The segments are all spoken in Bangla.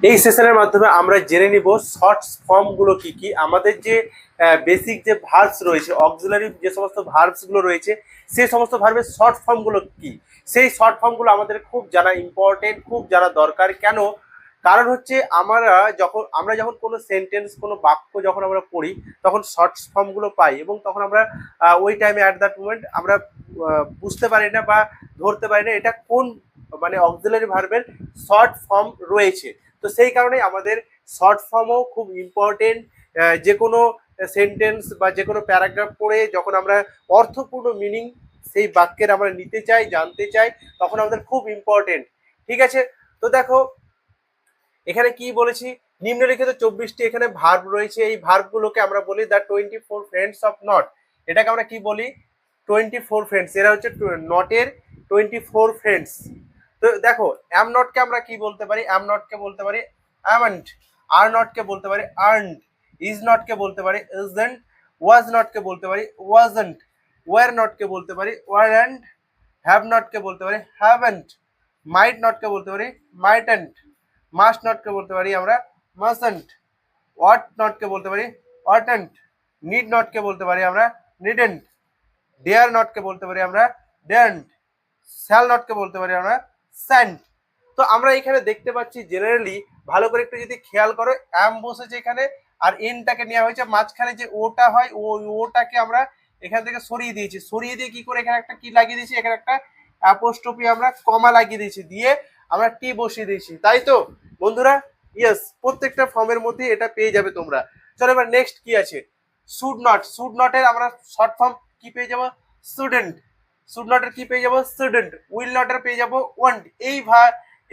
এই সেশনের মাধ্যমে আমরা জেনে নিব শর্ট ফর্মগুলো কি কি, আমাদের যে বেসিক যে ভার্বস রয়েছে, অক্সিলারি যে সমস্ত ভার্বস গুলো রয়েছে, সেই সমস্ত ভার্বের শর্ট ফর্মগুলো কি। সেই শর্ট ফর্মগুলো আমাদের খুব জানা ইম্পর্টেন্ট, খুব জানা দরকার। কেন? কারণ হচ্ছে আমরা যখন কোনো সেন্টেন্স, কোনো বাক্য যখন আমরা পড়ি, তখন শর্ট ফর্মগুলো পাই, এবং তখন আমরা ওই টাইমে অ্যাট দ্যাট মোমেন্ট আমরা বুঝতে পারি না বা ধরতে পারি না এটা কোন মানে অক্সিলারি ভার্বের শর্ট ফর্ম রয়েছে। তো সেই কারণেই আমাদের শর্ট ফর্মও খুব ইম্পর্টেন্ট। যে কোনো সেন্টেন্স বা যে কোনো প্যারাগ্রাফ পড়ে যখন আমরা অর্থপূর্ণ মিনিং সেই বাক্যের আমরা নিতে চাই, জানতে চাই, তখন আমাদের খুব ইম্পর্টেন্ট। ঠিক আছে, তো দেখো এখানে কি বলেছি, নিম্নলিখিত 24টি এখানে ভার্ব রয়েছে। এই ভার্বগুলোকে আমরা বলি দ্য 24 ফ্রেন্ডস অফ নট। এটাকে আমরা কি বলি? 24 ফ্রেন্ডস। এরা হচ্ছে নটের 24 ফ্রেন্ডস। তো দেখো অ্যাম নটকে আমরা কি বলতে পারি? অ্যাম নটকে বলতে পারি অ্যামন্ট। আর নটকে বলতে পারি আর্নড। ইজ নটকে বলতে পারি ইজন্ট। ওয়াজ নটকে বলতে পারি ওয়াজন্ট। ওয়ার নটকে বলতে পারি ওয়ারেন্ট। হ্যাভ নটকে বলতে পারি হ্যাভেন্ট। মাইট নটকে বলতে পারি মাইটেন্ট। মাস্ট নটকে বলতে পারি আমরা মাস্টন্ট। ওয়াট নটকে বলতে পারি ওয়াটেন্ট। নিড নটকে বলতে পারি আমরা নিডেন্ট। ডেয়ার নটকে বলতে পারি আমরা ডেন্ট। শ্যাল নটকে বলতে পারি আমরা স্যান্ট। তো আমরা এখানে দেখতে পাচ্ছি জেনারেলি, ভালো করে একটু যদি খেয়াল করো, অ্যাম বসেছে এখানে, আর এনটাকে নেওয়া হয়েছে, মাঝখানে যে ওটা হয় ওটাকে আমরা এখান থেকে সরিয়ে দিয়েছি। সরিয়ে দিয়ে কি করে এখানে একটা কি লাগিয়ে দিয়েছি, এখানে একটা অ্যাপোস্ট্রফি আমরা কমা লাগিয়ে দিয়েছি, দিয়ে আমরা টি বসিয়ে দিয়েছি, তাই তো বন্ধুরা? ইয়েস, প্রত্যেকটা ফর্মের মধ্যে এটা পেয়ে যাবে তোমরা। চলো এবার নেক্সট কি আছে, শুড নট। শুড নটের আমরা শর্ট ফর্ম কি পেয়ে যাবো? স্টুডেন্ট। শুড নটের কি পেয়ে যাবো? স্টুডেন্ট। উইল নটের পেয়ে যাবো ওয়ান্ট।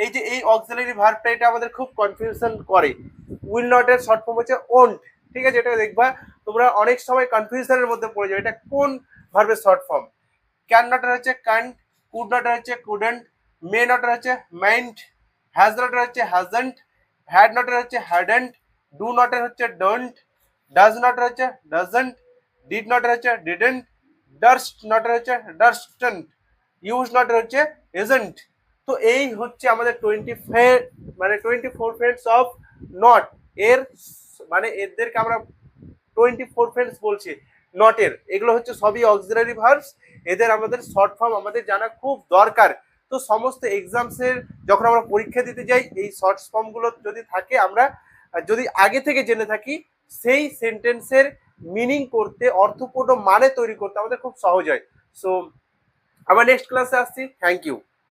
এই যে এই অক্সিলারি ভার্বটা, এটা আমাদের খুব কনফিউশন করে। উইল নটের শর্ট ফর্ম হচ্ছে ওন্ট। ঠিক আছে, এটা দেখবা তোমরা অনেক সময় কনফিউশনের মধ্যে পড়ে যাবে, এটা কোন ভার্বের শর্ট ফর্ম। ক্যান নটের হচ্ছে ক্যান্ট। কুড নটের হচ্ছে কুডেন্ট। মে নটের হচ্ছে মাইন্ড। হ্যাজ নটের হচ্ছে হ্যাজন্ট। হ্যাড নটের হচ্ছে হ্যাডেন্ট। ডু নটের হচ্ছে ডোন্ট। ডাজ নটের হচ্ছে ডাজন্ট। ডিড নটের হচ্ছে ডিডেন্ট। ডার্স্ট নটের হচ্ছে ডার্স্টন্ট। ইউজ নটের হচ্ছে এজেন্ট। তো এই হচ্ছে আমাদের 24 ফ্রেন্ডস অফ নট। এর মানে এদেরকে আমরা 24 ফ্রেন্ডস বলছি নটের। এগুলো হচ্ছে সবই অক্সিলারি ভার্বস। এদের আমাদের শর্ট ফর্ম আমাদের জানা খুব দরকার। তো সমস্ত এক্সামসের যখন আমরা পরীক্ষা দিতে যাই, এই শর্ট ফর্মগুলো যদি থাকে, আমরা যদি আগে থেকে জেনে থাকি, সেই সেন্টেন্সের মিনিং করতে, অর্থপূর্ণ মানে তৈরি করতে আমাদের খুব সহজ হয়। সো আবার নেক্সট ক্লাসে আসছি। Thank you.